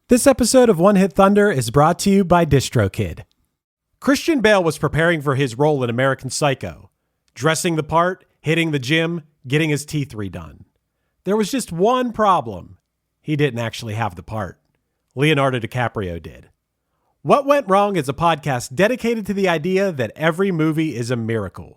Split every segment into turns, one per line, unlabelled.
This episode of One Hit Thunder is brought to you by DistroKid. Christian Bale was preparing for his role in American Psycho, dressing the part, hitting the gym, getting his teeth redone. There was just one problem. He didn't actually have the part. Leonardo DiCaprio did. What Went Wrong is a podcast dedicated to the idea that every movie is a miracle.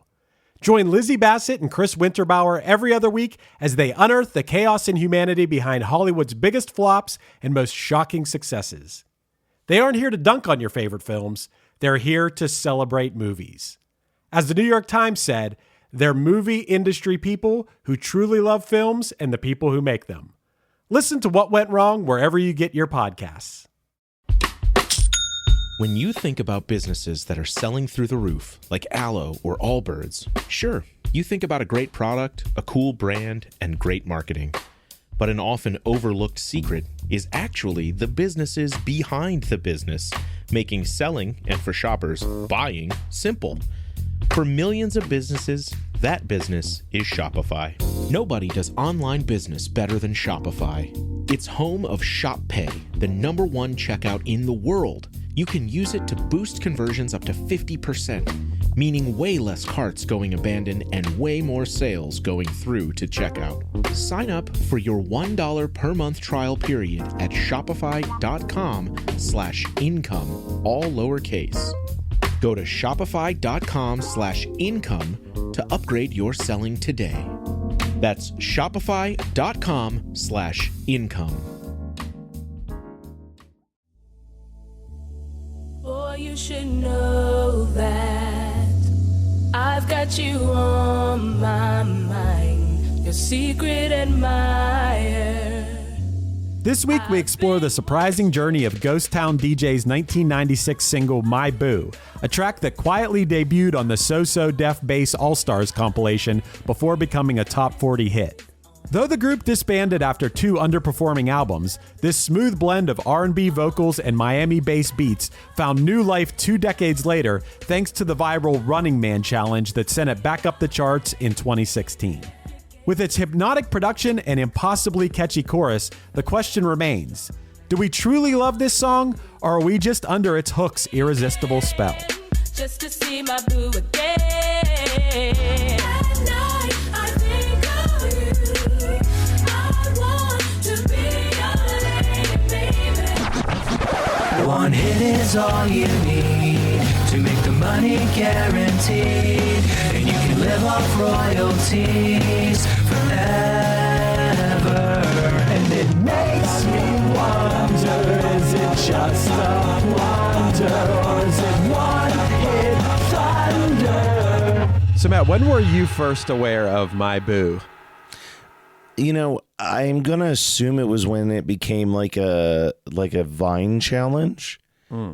Join Lizzie Bassett and Chris Winterbauer every other week as they unearth the chaos and humanity behind Hollywood's biggest flops and most shocking successes. They aren't here to dunk on your favorite films. They're here to celebrate movies. As the New York Times said, they're movie industry people who truly love films and the people who make them. Listen to What Went Wrong wherever you get your podcasts.
When you think about businesses that are selling through the roof, like Aloe or Allbirds, sure, you think about a great product, a cool brand, and great marketing. But an often overlooked secret is actually the businesses behind the business, making selling, and for shoppers, buying, simple. For millions of businesses, that business is Shopify. Nobody does online business better than Shopify. It's home of Shop Pay, the #1 checkout in the world. You can use it to boost conversions up to 50%, meaning way less carts going abandoned and way more sales going through to checkout. Sign up for your $1 per month trial period at shopify.com/income, all lowercase. Go to shopify.com/income to upgrade your selling today. That's shopify.com/income.
Boy, you should know that I've got you on my mind, your secret admirer.
This week we explore the surprising journey of Ghost Town DJs' 1996 single My Boo, a track that quietly debuted on the So-So Def Bass All-Stars compilation before becoming a top 40 hit. Though the group disbanded after 2 underperforming albums, this smooth blend of R&B vocals and Miami bass beats found new life 2 decades later thanks to the viral Running Man challenge that sent it back up the charts in 2016. With its hypnotic production and impossibly catchy chorus, the question remains, do we truly love this song, or are we just under its hook's irresistible spell?
Just to see my boo again. At night, I think of you. I want to be your lady, baby.
One hit is all you need to make the money guaranteed, and you can live off royalties forever. And it makes me wonder, is it just a wonder, or is it one hit thunder?
So Matt, when were you first aware of My Boo?
You know, I'm gonna assume it was when it became like a Vine challenge,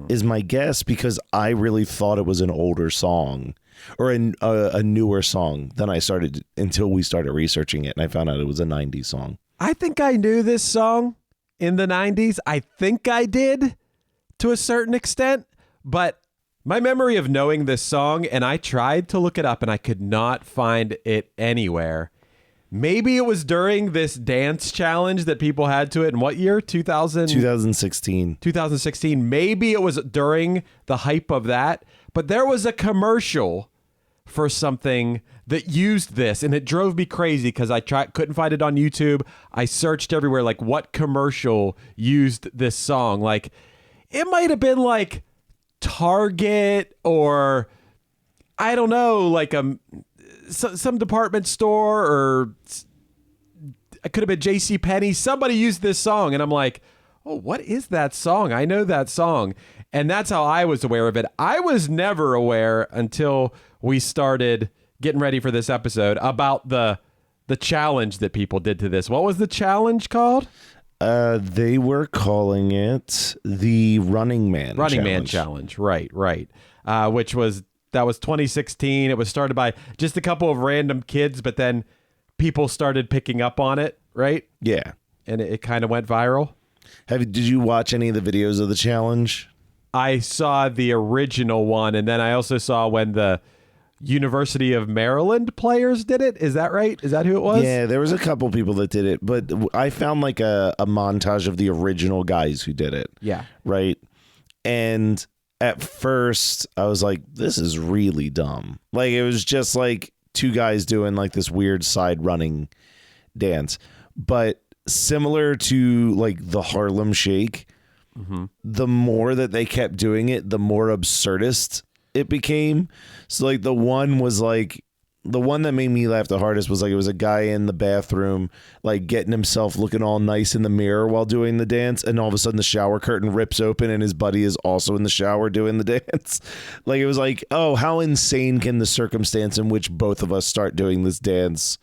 is my guess, because I really thought it was an older song or a newer song than I started until we started researching it, and I found out it was a 90s song.
I think I knew this song in the 90s. I think I did to a certain extent, but my memory of knowing this song, and I tried to look it up and I could not find it anywhere. Maybe it was during this dance challenge that people had to it in what year?
2016.
2016. Maybe it was during the hype of that, but there was a commercial for something that used this, and it drove me crazy because I couldn't find it on YouTube. I searched everywhere, like what commercial used this song. Like it might have been like Target or I don't know, like some department store, or it could have been JCPenney. Somebody used this song, and I'm like, oh, what is that song? I know that song. And that's how I was aware of it. I was never aware until we started getting ready for this episode about the challenge that people did to this. What was the challenge called?
They were calling it the Running Man Challenge.
Running Man Challenge. Right. That was 2016. It was started by just a couple of random kids, but then people started picking up on it, right?
Yeah.
And it kind of went viral.
Did you watch any of the videos of the challenge?
I saw the original one, and then I also saw when the University of Maryland players did it. Is that right? Is that who it was?
Yeah, there was a couple people that did it, but I found like a montage of the original guys who did it.
Yeah.
Right. And at first I was like, this is really dumb. Like it was just like two guys doing like this weird side running dance. But similar to like the Harlem Shake, the more that they kept doing it, the more absurdist it became. So like the one that made me laugh the hardest was like it was a guy in the bathroom like getting himself looking all nice in the mirror while doing the dance, and all of a sudden the shower curtain rips open and his buddy is also in the shower doing the dance. Like it was like, oh, how insane can the circumstance in which both of us start doing this dance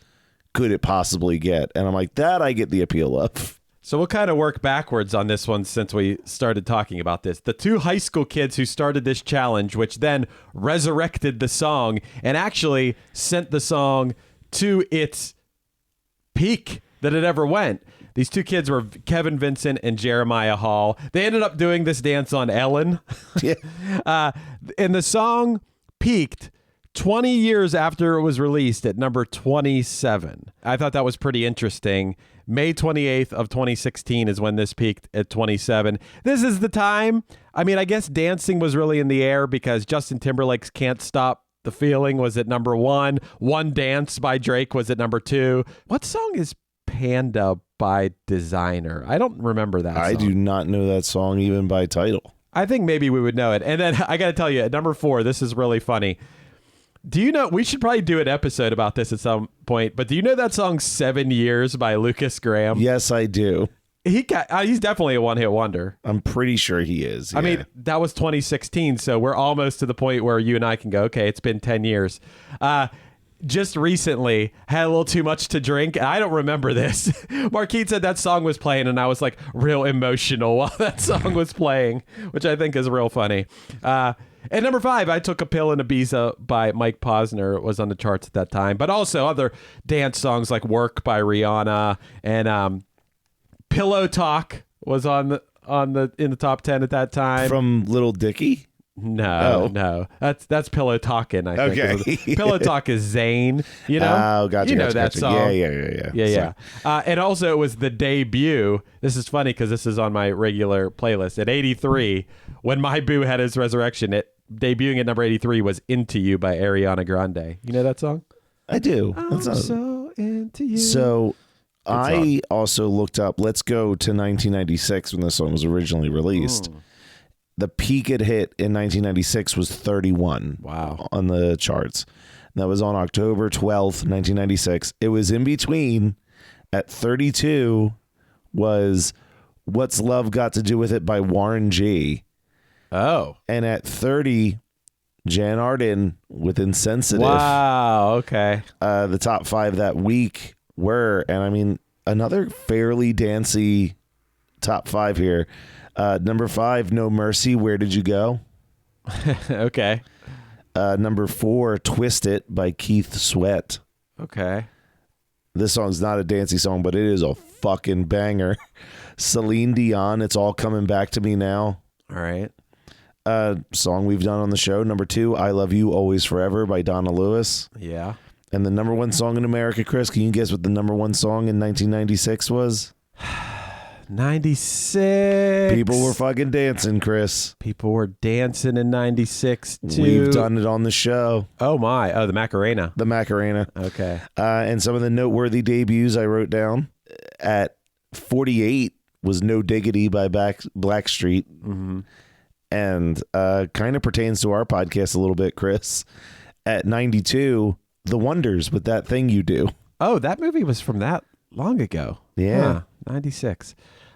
could it possibly get? And I'm like, that I get the appeal of.
So we'll kind of work backwards on this one since we started talking about this. The two high school kids who started this challenge, which then resurrected the song and actually sent the song to its peak that it ever went. These two kids were Kevin Vincent and Jeremiah Hall. They ended up doing this dance on Ellen.
Yeah.
And the song peaked 20 years after it was released at number 27. I thought that was pretty interesting. May 28th of 2016 is when this peaked at 27. This is the time. I mean, I guess dancing was really in the air because Justin Timberlake's Can't Stop the Feeling was at number 1. One Dance by Drake was at number 2. What song is Panda by Designer? I don't remember that
I
song.
do not know that song even by title.
I think maybe we would know it. And then I got to tell you, at number 4, this is really funny. Do you know, we should probably do an episode about this at some point, but do you know that song 7 Years by Lucas Graham?
Yes, I do.
He's definitely a one-hit wonder.
I'm pretty sure he is.
I mean, that was 2016, so we're almost to the point where you and I can go, okay, it's been 10 years. Just recently, had a little too much to drink. I don't remember this. Marquise said that song was playing, and I was like real emotional while that song was playing, which I think is real funny. At number 5, I Took a Pill in Ibiza by Mike Posner. It was on the charts at that time, but also other dance songs like Work by Rihanna and Pillow Talk was in the top 10 at that time.
From Little Dicky?
No. That's Pillow Talkin', I think.
Okay.
Pillow Talk is Zayn, you know?
Oh, gotcha.
You know
gotcha,
that
gotcha.
song.
Yeah.
And also it was the debut. This is funny because this is on my regular playlist. At 83, when my boo had his resurrection, debuting at number 83 was Into You by Ariana Grande. You know that song?
I do.
I'm so into you.
So I also looked up, let's go to 1996 when this song was originally released. The peak it hit in 1996 was 31.
Wow.
On the charts. That was on October 12th, 1996. It was in between. At 32 was What's Love Got to Do with It by Warren G.
Oh.
And at 30, Jan Arden with Insensitive.
Wow. Okay.
The top 5 that week were, and I mean, another fairly dancey top 5 here. Number 5, No Mercy, Where Did You Go?
Okay.
Number 4, Twist It by Keith Sweat.
Okay.
This song's not a dancey song, but it is a fucking banger. Celine Dion, It's All Coming Back to Me Now.
All right.
Song we've done on the show. Number 2, I Love You Always Forever by Donna Lewis.
Yeah.
And the number 1 song in America, Chris, can you guess what the number 1 song in 1996 was?
96.
People were fucking dancing, Chris.
People were dancing in 96 too.
We've done it on the show.
Oh my. Oh, the Macarena.
The Macarena.
Okay.
And some of the noteworthy debuts I wrote down. At 48 was No Diggity by Blackstreet.
Mm-hmm.
And kind of pertains to our podcast a little bit, Chris. At 92, The Wonders with That Thing You Do.
Oh, that movie was from that long ago.
Yeah.
Huh, 96.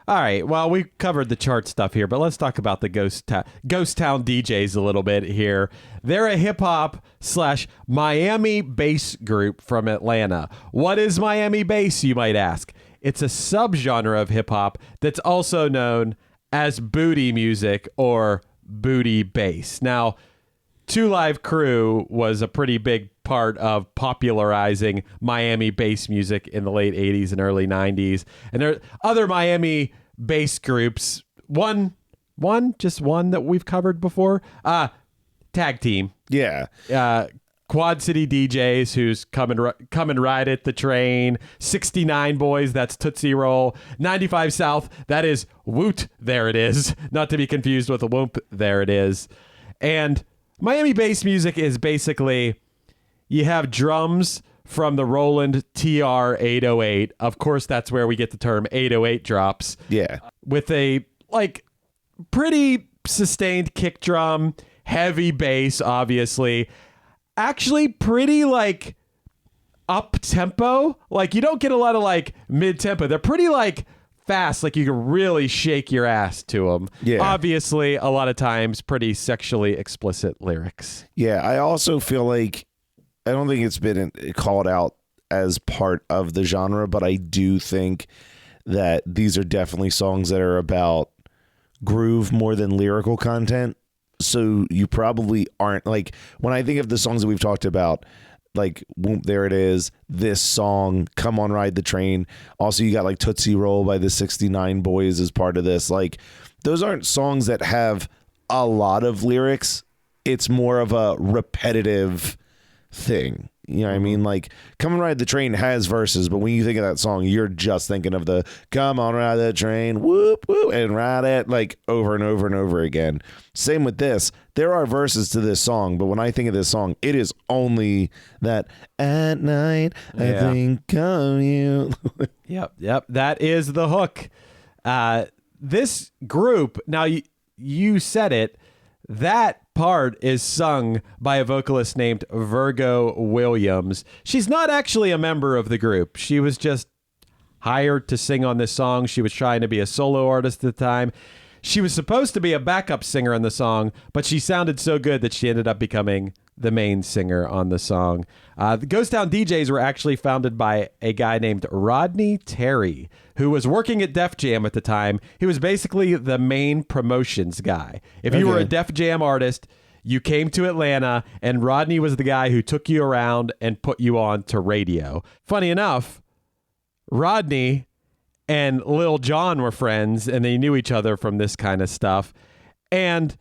All right. Well, we covered the chart stuff here, but let's talk about the Ghost Town DJs a little bit here. They're a hip hop / Miami bass group from Atlanta. What is Miami bass, you might ask? It's a subgenre of hip hop that's also known as booty music or booty bass. Now, Two Live Crew was a pretty big part of popularizing Miami bass music in the late 80s and early 90s. And there are other Miami bass groups. Just one that we've covered before. Tag Team.
Yeah.
Quad City DJs, who's come and ride it, the train. 69 Boys, that's Tootsie Roll. 95 South, that is Woot, there it is. Not to be confused with a Whoop, there it is. And Miami bass music is basically, you have drums from the Roland TR 808. Of course, that's where we get the term 808 drops.
Yeah.
With a, like, pretty sustained kick drum, heavy bass, obviously. Actually pretty like up tempo. Like you don't get a lot of like mid tempo. They're pretty like fast. Like you can really shake your ass to them.
Yeah.
Obviously, a lot of times pretty sexually explicit lyrics.
Yeah. I also feel like I don't think it's been called out as part of the genre, but I do think that these are definitely songs that are about groove more than lyrical content. So you probably aren't like, when I think of the songs that we've talked about, like Whoop, there it is, this song, Come On Ride the Train. Also, you got like Tootsie Roll by the 69 Boys as part of this. Like those aren't songs that have a lot of lyrics. It's more of a repetitive thing. You know what I mean? Like Come On Ride the Train has verses, but when you think of that song, you're just thinking of the come on ride the train, whoop, whoop, and ride it like over and over and over again. Same with this. There are verses to this song, but when I think of this song, it is only that at night I think of you.
Yep. That is the hook. This group, now you said it, that part is sung by a vocalist named Virgo Williams. She's not actually a member of the group. She was just hired to sing on this song. She was trying to be a solo artist at the time. She was supposed to be a backup singer on the song, but she sounded so good that she ended up becoming the main singer on the song. The Ghost Town DJs were actually founded by a guy named Rodney Terry, who was working at Def Jam at the time. He was basically the main promotions guy. If you were a Def Jam artist, you came to Atlanta, and Rodney was the guy who took you around and put you on to radio. Funny enough, Rodney and Lil Jon were friends, and they knew each other from this kind of stuff. And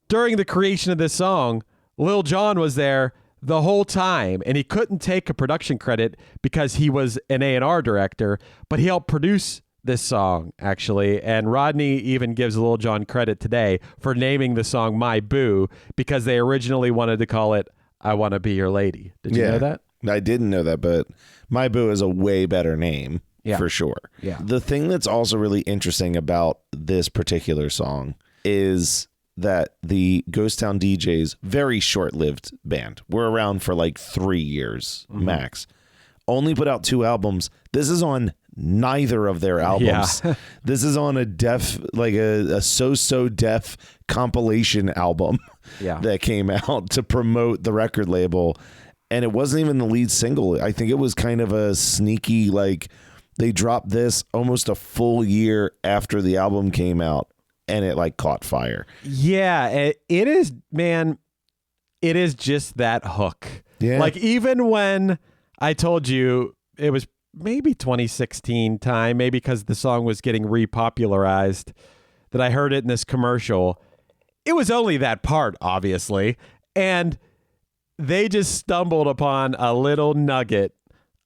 during the creation of this song, Lil Jon was there the whole time, and he couldn't take a production credit because he was an A&R director, but he helped produce this song, actually. And Rodney even gives Lil Jon credit today for naming the song My Boo, because they originally wanted to call it I Want to Be Your Lady. Did you know that?
I didn't know that, but My Boo is a way better name.
Yeah.
For sure.
Yeah.
The thing that's also really interesting about this particular song is that the Ghost Town DJs, very short-lived band, were around for like 3 years max, only put out 2 albums. This is on neither of their albums.
Yeah.
This is on a def, like a so-so def compilation album that came out to promote the record label. And it wasn't even the lead single. I think it was kind of a sneaky, like, they dropped this almost a full year after the album came out, and it like caught fire.
Yeah, it is, man. It is just that hook.
Yeah.
Like even when I told you it was maybe 2016 time, maybe because the song was getting repopularized, that I heard it in this commercial. It was only that part, obviously. And they just stumbled upon a little nugget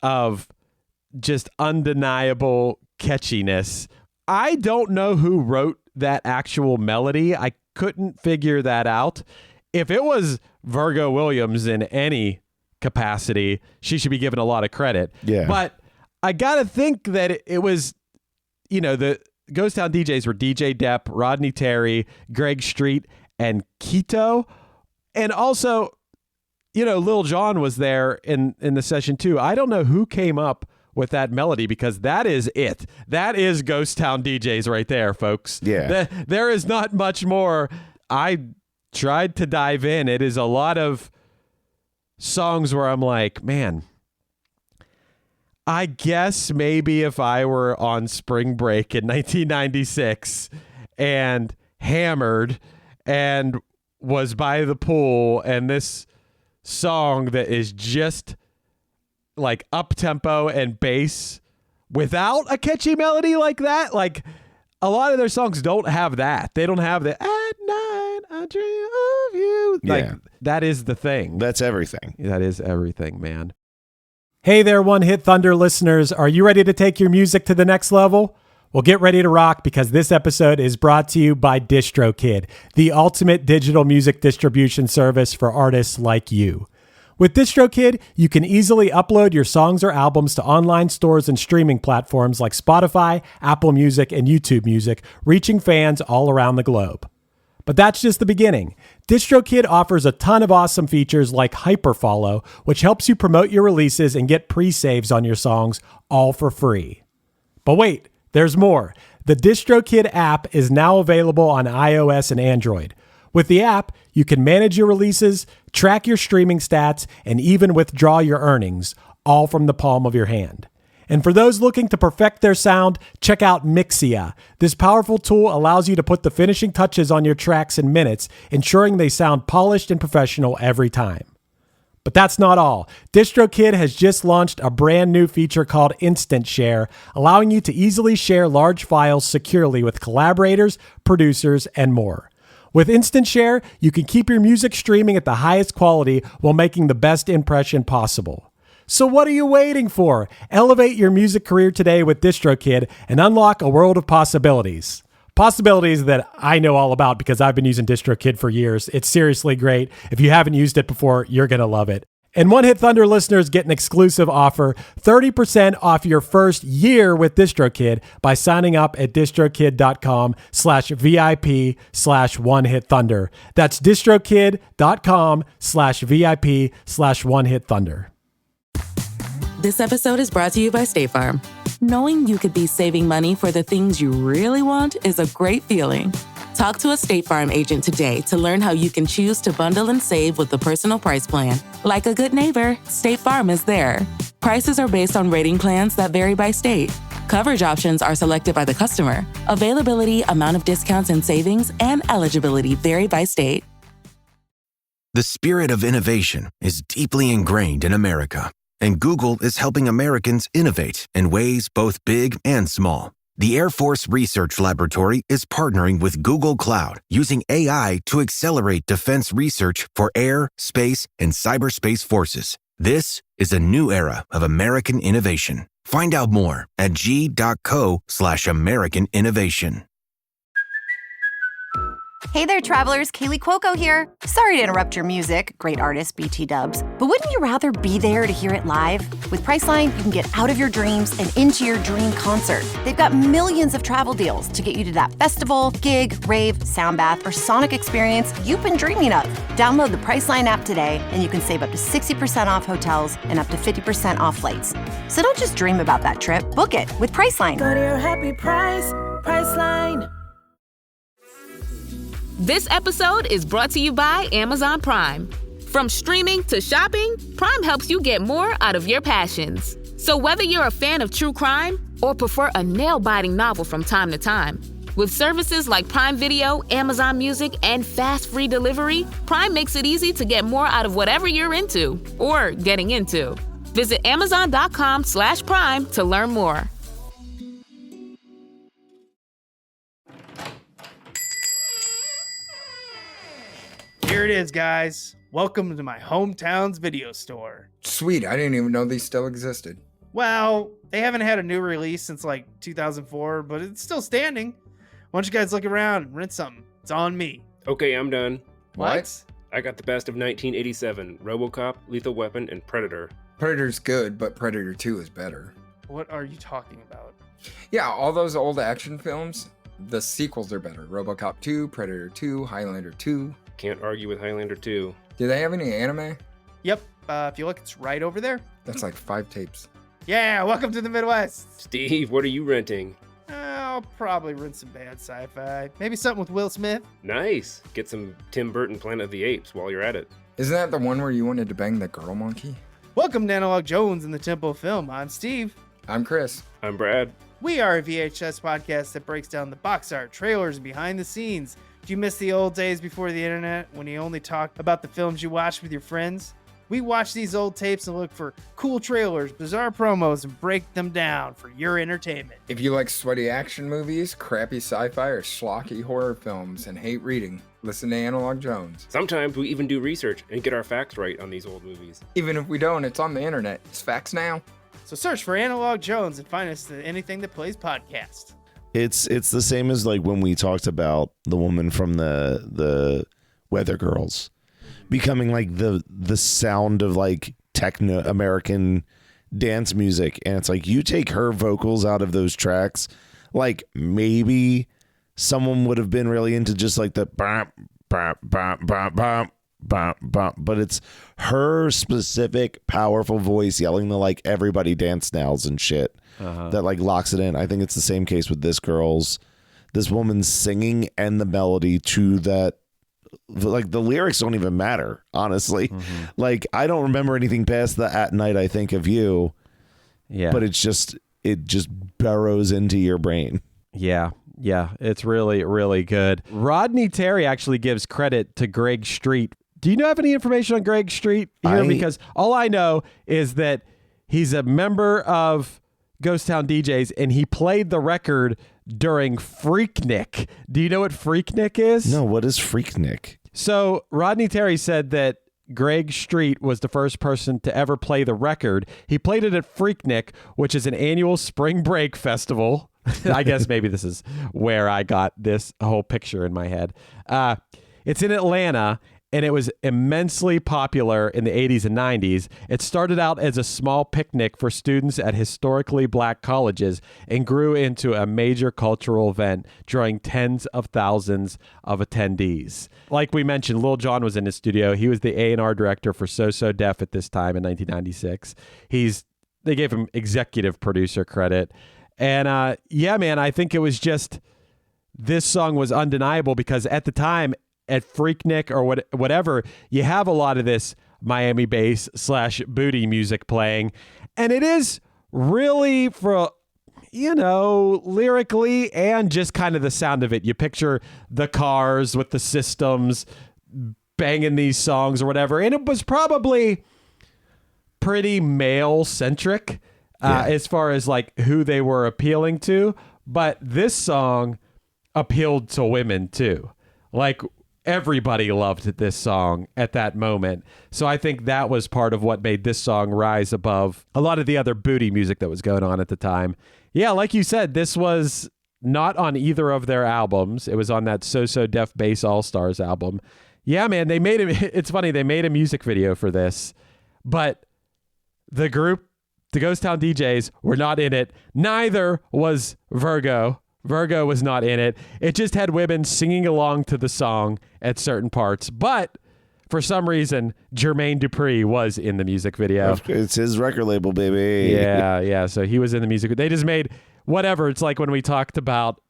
of just undeniable catchiness. I don't know who wrote that actual melody. I couldn't figure that out. If it was Virgo Williams in any capacity, she should be given a lot of credit.
Yeah.
But I got to think that it was, you know, the Ghost Town DJs were DJ Depp, Rodney Terry, Greg Street, and Keto. And also, you know, Lil Jon was there in the session too. I don't know who came up with that melody, because that is it. That is Ghost Town DJs right there, folks.
Yeah.
There is not much more. I tried to dive in. It is a lot of songs where I'm like, man, I guess maybe if I were on spring break in 1996 and hammered and was by the pool, and this song that is just like up tempo and bass without a catchy melody like that, like a lot of their songs don't have that. They don't have the at night I dream of you. Like,
Yeah.
that is the thing.
That's everything.
That is everything, man. Hey there, One Hit Thunder listeners. Are you ready to take your music to the next level? Well, get ready to rock because this episode is brought to you by DistroKid, the ultimate digital music distribution service for artists like you. With DistroKid, you can easily upload your songs or albums to online stores and streaming platforms like Spotify, Apple Music, and YouTube Music, reaching fans all around the globe. But that's just the beginning. DistroKid offers a ton of awesome features like Hyperfollow, which helps you promote your releases and get pre-saves on your songs, all for free. But wait, there's more. The DistroKid app is now available on iOS and Android. With the app, you can manage your releases, track your streaming stats, and even withdraw your earnings, all from the palm of your hand. And for those looking to perfect their sound, check out Mixia. This powerful tool allows you to put the finishing touches on your tracks in minutes, ensuring they sound polished and professional every time. But that's not all. DistroKid has just launched a brand new feature called Instant Share, allowing you to easily share large files securely with collaborators, producers, and more. With Instant Share, you can keep your music streaming at the highest quality while making the best impression possible. So what are you waiting for? Elevate your music career today with DistroKid and unlock a world of possibilities. Possibilities that I know all about because I've been using DistroKid for years. It's seriously great. If you haven't used it before, you're going to love it. And One Hit Thunder listeners get an exclusive offer, 30% off your first year with DistroKid by signing up at distrokid.com/VIP/OneHitThunder. That's distrokid.com/VIP/OneHitThunder.
This episode is brought to you by State Farm. Knowing you could be saving money for the things you really want is a great feeling. Talk to a State Farm agent today to learn how you can choose to bundle and save with the Personal Price Plan. Like a good neighbor, State Farm is there. Prices are based on rating plans that vary by state. Coverage options are selected by the customer. Availability, amount of discounts and savings, and eligibility vary by state.
The spirit of innovation is deeply ingrained in America, and Google is helping Americans innovate in ways both big and small. The Air Force Research Laboratory is partnering with Google Cloud using AI to accelerate defense research for air, space, and cyberspace forces. This is a new era of American innovation. Find out more at g.co/American innovation.
Hey there, travelers. Kaylee Cuoco here. Sorry to interrupt your music, great artist BT Dubs, but wouldn't you rather be there to hear it live? With Priceline, you can get out of your dreams and into your dream concert. They've got millions of travel deals to get you to that festival, gig, rave, sound bath, or sonic experience you've been dreaming of. Download the Priceline app today, and you can save up to 60% off hotels and up to 50% off flights. So don't just dream about that trip. Book it with Priceline.
Go to your happy price, Priceline.
This episode is brought to you by Amazon Prime. From streaming to shopping, Prime helps you get more out of your passions. So whether you're a fan of true crime or prefer a nail-biting novel from time to time, with services like Prime Video, Amazon Music, and fast free delivery, Prime makes it easy to get more out of whatever you're into or getting into. Visit Amazon.com/Prime to learn more.
Here it is, guys. Welcome to my hometown's video store.
Sweet, I didn't even know these still existed.
Well, they haven't had a new release since like 2004, but it's still standing. Why don't you guys look around and rent something? It's on me.
Okay, I'm done.
What?
I got the best of 1987, RoboCop, Lethal Weapon, and Predator.
Predator's good, but Predator 2 is better.
What are you talking about?
Yeah, all those old action films, the sequels are better. RoboCop 2, Predator 2, Highlander 2.
Can't argue with Highlander 2.
Do they have any anime?
Yep, if you look, it's right over there.
That's like 5 tapes.
Yeah, welcome to the Midwest.
Steve, what are you renting?
I'll probably rent some bad sci-fi. Maybe something with Will Smith.
Nice. Get some Tim Burton Planet of the Apes while you're at it.
Isn't that the one where you wanted to bang the girl monkey?
Welcome to Analog Jones in the Temple of Film. I'm Steve.
I'm Chris.
I'm Brad.
We are a VHS podcast that breaks down the box art, trailers, and behind the scenes. Do you miss the old days before the internet when you only talked about the films you watched with your friends? We watch these old tapes and look for cool trailers, bizarre promos, and break them down for your entertainment.
If you like sweaty action movies, crappy sci-fi, or schlocky horror films and hate reading, listen to Analog Jones.
Sometimes we even do research and get our facts right on these old movies.
Even if we don't, it's on the internet. It's facts now.
So search for Analog Jones and find us at Anything That Plays podcast.
It's the same as like when we talked about the woman from the Weather Girls becoming like the sound of like techno American dance music, and it's like you take her vocals out of those tracks, like maybe someone would have been really into just like the bop bop bop bop bop bop bop, but it's her specific powerful voice yelling the like everybody dance nows and shit that like locks it in. I think it's the same case with this woman's singing and the melody to that. Like the lyrics don't even matter, honestly. Like I don't remember anything past the "At Night I Think of You."
Yeah.
But it just burrows into your brain.
Yeah. It's really, really good. Rodney Terry actually gives credit to Greg Street. Do you have any information on Greg Street here? Because all I know is that he's a member of Ghost Town DJs and he played the record during Freaknik. Do you know what Freaknik is?
No, what is Freaknik?
So Rodney Terry said that Greg Street was the first person to ever play the record. He played it at Freaknik, which is an annual spring break festival. I guess maybe this is where I got this whole picture in my head. It's in Atlanta, and it was immensely popular in the 80s and 90s. It started out as a small picnic for students at historically black colleges and grew into a major cultural event, drawing tens of thousands of attendees. Like we mentioned, Lil Jon was in his studio. He was the A&R director for So Def at this time in 1996. They gave him executive producer credit. And yeah, man, I think it was just, this song was undeniable because at the time, at Freaknik or whatever, you have a lot of this Miami bass / booty music playing. And it is really, for, lyrically and just kind of the sound of it. You picture the cars with the systems banging these songs or whatever. And it was probably pretty male-centric as far as like who they were appealing to. But this song appealed to women too. Like, everybody loved this song at that moment. So I think that was part of what made this song rise above a lot of the other booty music that was going on at the time. Yeah, like you said, this was not on either of their albums. It was on that So Def Bass All-Stars album. Yeah, man, it's funny, they made a music video for this, but the group, the Ghost Town DJs, were not in it. Neither was Virgo. Virgo was not in it. It just had women singing along to the song at certain parts. But for some reason, Jermaine Dupri was in the music video.
It's his record label, baby.
Yeah. So he was in the music. They just made whatever. It's like when we talked about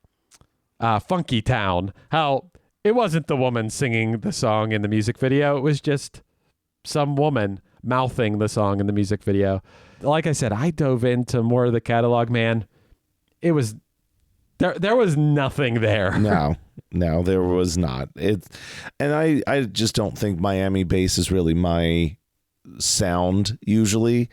Funky Town, how it wasn't the woman singing the song in the music video. It was just some woman mouthing the song in the music video. Like I said, I dove into more of the catalog, man. It was... There was nothing there.
No, there was not. And I just don't think Miami bass is really my sound usually.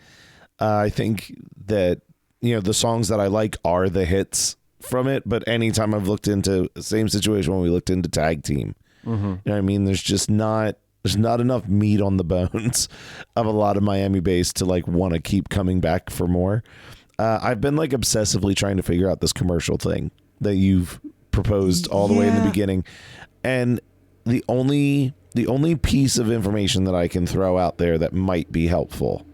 I think that, the songs that I like are the hits from it. But anytime I've looked into the same situation when we looked into Tag Team, you know what I mean? There's not enough meat on the bones of a lot of Miami bass to like want to keep coming back for more. I've been like obsessively trying to figure out this commercial thing that you've proposed all the way in the beginning. And the only piece of information that I can throw out there that might be helpful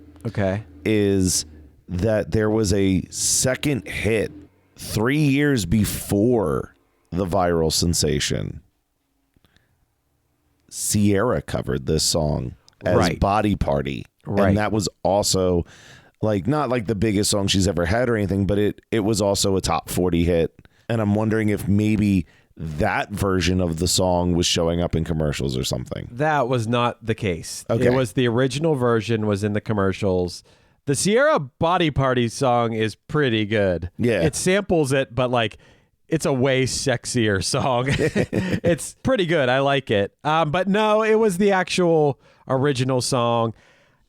is that there was a second hit 3 years before the viral sensation. Sierra covered this song as Body Party. And that was also... like, not like the biggest song she's ever had or anything, but it was also a top 40 hit. And I'm wondering if maybe that version of the song was showing up in commercials or something.
That was not the case.
Okay.
It was the original version was in the commercials. The Sierra Body Party song is pretty good.
Yeah.
It samples it, but like it's a way sexier song. It's pretty good. I like it. But no, it was the actual original song.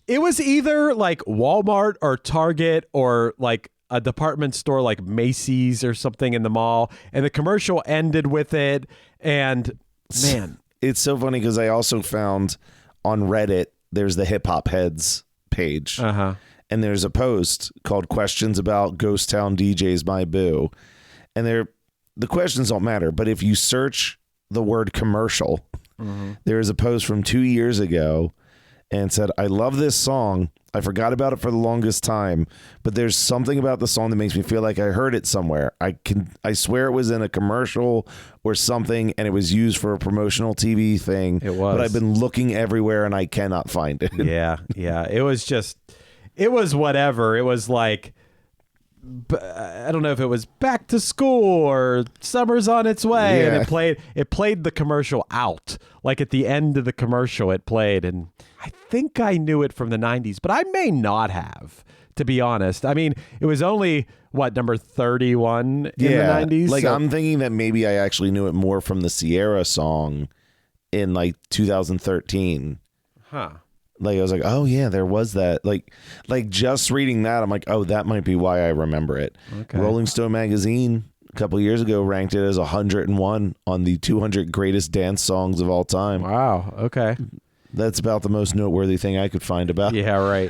It was either like Walmart or Target or like a department store like Macy's or something in the mall. And the commercial ended with it. And man,
it's so funny because I also found on Reddit, there's the Hip Hop Heads page.
Uh-huh.
And there's a post called Questions About Ghost Town DJs, My Boo. And the questions don't matter. But if you search the word commercial, there is a post from 2 years ago and said, I love this song. I forgot about it for the longest time, but there's something about the song that makes me feel like I heard it somewhere. I swear it was in a commercial or something, and it was used for a promotional TV thing.
It was.
But I've been looking everywhere and I cannot find it.
Yeah. It was whatever. It was like, I don't know if it was Back to School or Summer's on its way.
Yeah.
And it played the commercial out. Like at the end of the commercial, it played. And I think I knew it from the 90s, but I may not have, to be honest. I mean, it was only, number 31 in the 90s?
Like, I'm thinking that maybe I actually knew it more from the Sierra song in like 2013.
Huh.
Like, I was like, oh yeah, there was that. Like just reading that, I'm like, oh, that might be why I remember it.
Okay.
Rolling Stone magazine a couple of years ago ranked it as 101 on the 200 greatest dance songs of all time.
Wow. Okay.
That's about the most noteworthy thing I could find about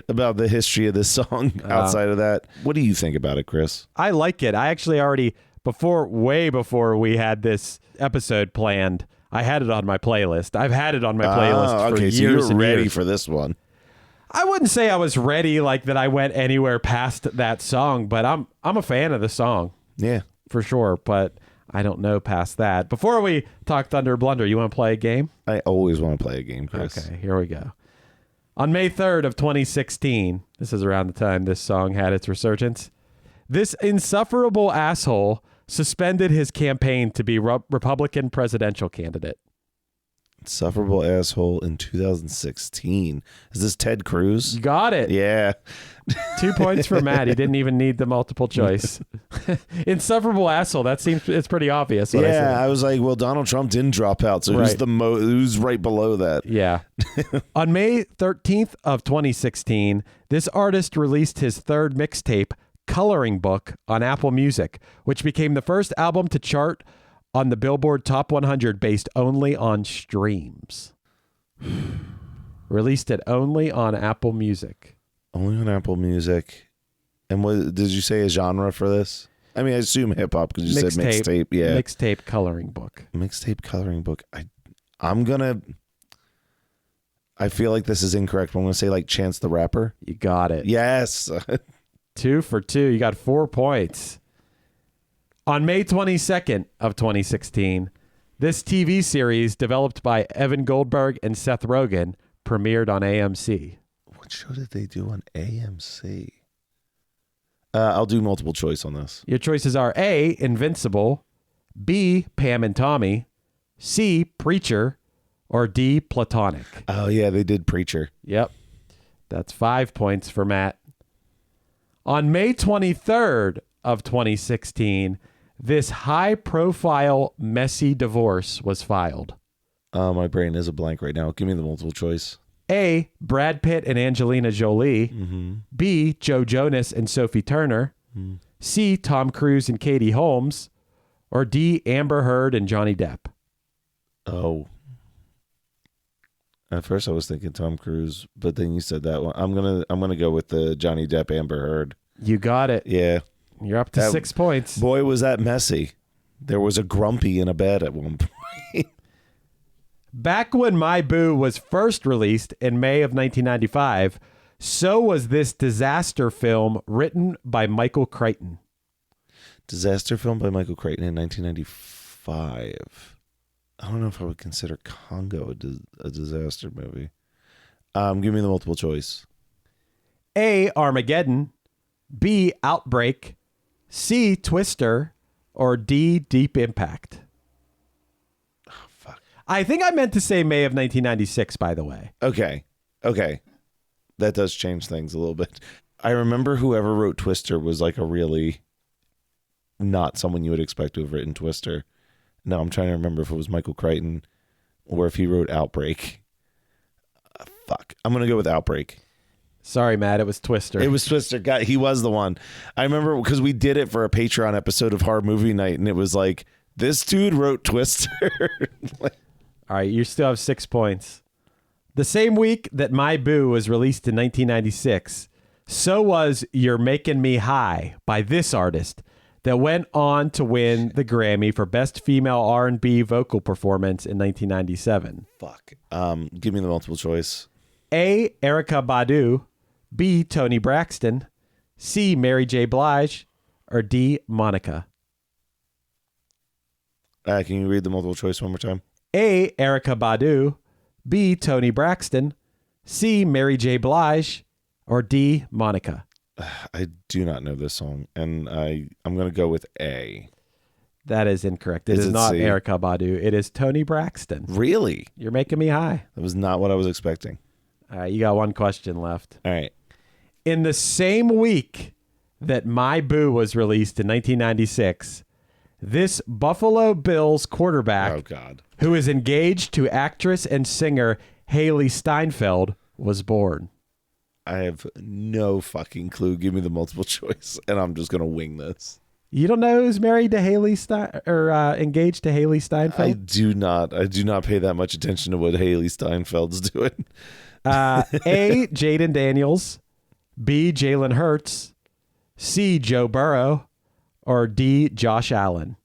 about the history of this song. Outside of that, what do you think about it, Chris?
I like it. I actually already, way before we had this episode planned, I had it on my playlist. I've had it on my playlist for years
so you're
and
ready
years.
for this one.
I wouldn't say I was ready, like that I went anywhere past that song, but I'm a fan of the song.
Yeah.
For sure, but I don't know past that. Before we talk Thunder Blunder, you want to play a game?
I always want to play a game, Chris.
Okay, here we go. On May 3rd of 2016, this is around the time this song had its resurgence, this insufferable asshole suspended his campaign to be Republican presidential candidate.
Insufferable asshole in 2016. Is this Ted Cruz?
You got it.
Yeah.
2 points for Matt. He didn't even need the multiple choice. Insufferable asshole. That seems it's pretty obvious.
I was like, well, Donald Trump didn't drop out, so
Right.
who's right below that?
Yeah. On May 13th of 2016, this artist released his third mixtape, Coloring Book, on Apple Music, which became the first album to chart on the Billboard Top 100 based only on streams. Released it only on Apple Music.
Only on Apple Music. And what did you say a genre for this? I mean, I assume hip hop because you said mixtape. Yeah.
Mixtape Coloring Book.
Mixtape Coloring Book. I feel like this is incorrect, but I'm going to say like Chance the Rapper.
You got it.
Yes.
2 for 2. You got 4 points. On May 22nd of 2016, this TV series developed by Evan Goldberg and Seth Rogen premiered on AMC.
What show did they do on AMC? I'll do multiple choice on this.
Your choices are A, Invincible, B, Pam and Tommy, C, Preacher, or D, Platonic.
Oh, yeah, they did Preacher.
Yep. That's 5 points for Matt. On May 23rd of 2016, this high-profile, messy divorce was filed.
My brain is a blank right now. Give me the multiple choice.
A, Brad Pitt and Angelina Jolie.
Mm-hmm.
B, Joe Jonas and Sophie Turner. C, Tom Cruise and Katie Holmes. Or D, Amber Heard and Johnny Depp.
Oh. At first I was thinking Tom Cruise, but then you said that one. I'm gonna go with the Johnny Depp Amber Heard.
You got it.
Yeah.
You're up to 6 points.
Boy, was that messy. There was a grumpy in a bed at one point.
Back when My Boo was first released in May of 1995, so was this disaster film written by Michael Crichton.
Disaster film by Michael Crichton in 1995. I don't know if I would consider Congo a disaster movie. Give me the multiple choice.
A, Armageddon. B, Outbreak. C, Twister. Or D, Deep Impact.
Oh, fuck.
I think I meant to say May of 1996, by the way.
Okay. That does change things a little bit. I remember whoever wrote Twister was like a really not someone you would expect to have written Twister. Now I'm trying to remember if it was Michael Crichton or if he wrote Outbreak. Fuck. I'm going to go with Outbreak.
Sorry, Matt. It was Twister.
It was Twister. God, he was the one. I remember because we did it for a Patreon episode of Horror Movie Night, and it was like, this dude wrote Twister.
All right, you still have 6 points. The same week that My Boo was released in 1996, so was You're Making Me High by this artist that went on to win the Grammy for Best Female R&B Vocal Performance in 1997.
Fuck. Give me the multiple choice.
A. Erykah Badu, B. Toni Braxton, C. Mary J. Blige, or D. Monica.
Can you read the multiple choice one more time?
A. Erykah Badu, B. Toni Braxton, C. Mary J. Blige, or D. Monica.
I do not know this song, and I'm going to go with A.
That is incorrect. It is not Erykah Badu. It is Toni Braxton.
Really?
You're Making Me High.
That was not what I was expecting.
All right, you got one question left.
All right.
In the same week that My Boo was released in 1996, this Buffalo Bills quarterback, who is engaged to actress and singer Haley Steinfeld, was born.
I have no fucking clue. Give me the multiple choice, and I'm just going to wing this.
You don't know who's married to Haley engaged to Haley Steinfeld?
I do not. I do not pay that much attention to what Haley Steinfeld's doing.
A. Jaden Daniels, B. Jalen Hurts, C. Joe Burrow, or D. Josh Allen.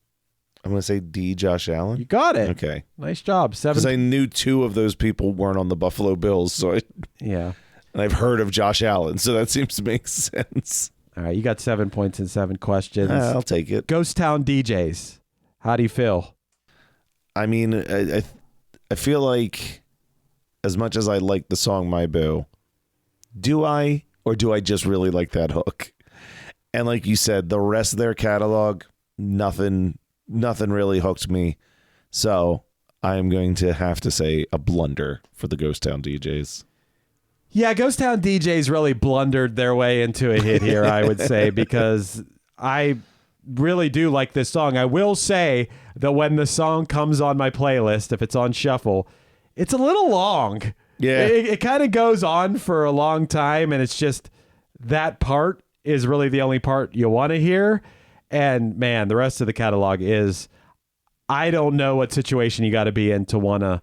I'm going to say D. Josh Allen.
You got it.
Okay.
Nice job. 7.
Because I knew 2 of those people weren't on the Buffalo Bills, so
yeah.
And I've heard of Josh Allen, so that seems to make sense.
All right, you got 7 points and 7 questions.
I'll take it.
Ghost Town DJs. How do you feel?
I mean, I feel like as much as I like the song My Boo, do I or do I just really like that hook? And like you said, the rest of their catalog, nothing really hooked me. So I am going to have to say a blunder for the Ghost Town DJs.
Yeah, Ghost Town DJs really blundered their way into a hit here, I would say, because I really do like this song. I will say that when the song comes on my playlist, if it's on shuffle, it's a little long.
Yeah.
It kind of goes on for a long time, and it's just that part is really the only part you want to hear. And, man, the rest of the catalog is, I don't know what situation you got to be in to want to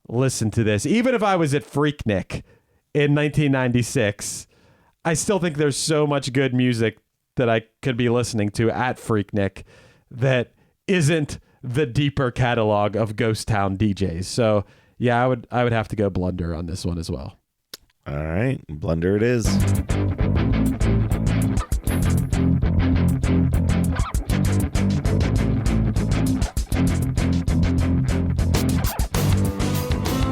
listen to this. Even if I was at Freaknik in 1996, I still think there's so much good music that I could be listening to at Freaknik that isn't the deeper catalog of Ghost Town DJs. So, yeah, I would have to go blunder on this one as well.
All right, blunder it is.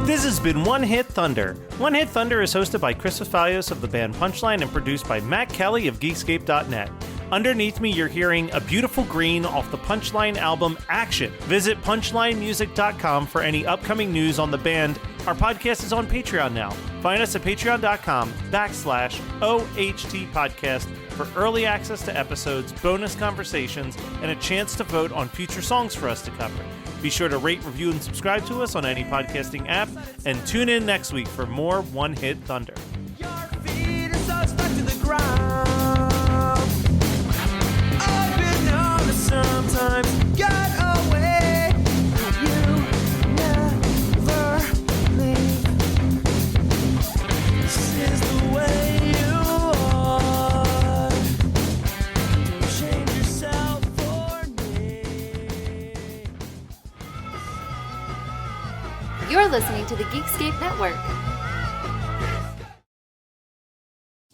This has been One Hit Thunder. One Hit Thunder is hosted by Chris Fafalios of the band Punchline and produced by Matt Kelly of Geekscape.net. Underneath me, you're hearing A Beautiful Green off the Punchline album Action. Visit punchlinemusic.com for any upcoming news on the band. Our podcast is on Patreon now. Find us at patreon.com/OHT podcast for early access to episodes, bonus conversations, and a chance to vote on future songs for us to cover. Be sure to rate, review, and subscribe to us on any podcasting app, and tune in next week for more One Hit Thunder.
Sometimes got away, you never leave. This is the way you are. Change yourself for me.
You're listening to the Geekscape Network.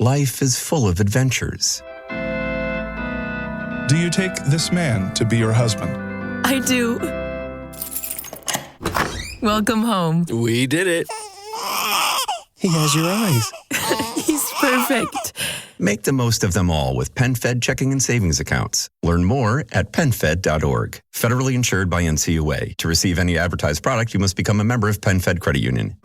Life is full of adventures.
Do you take this man to be your husband?
I do. Welcome home.
We did it. He has your eyes.
He's perfect.
Make the most of them all with PenFed checking and savings accounts. Learn more at PenFed.org. Federally insured by NCUA. To receive any advertised product, you must become a member of PenFed Credit Union.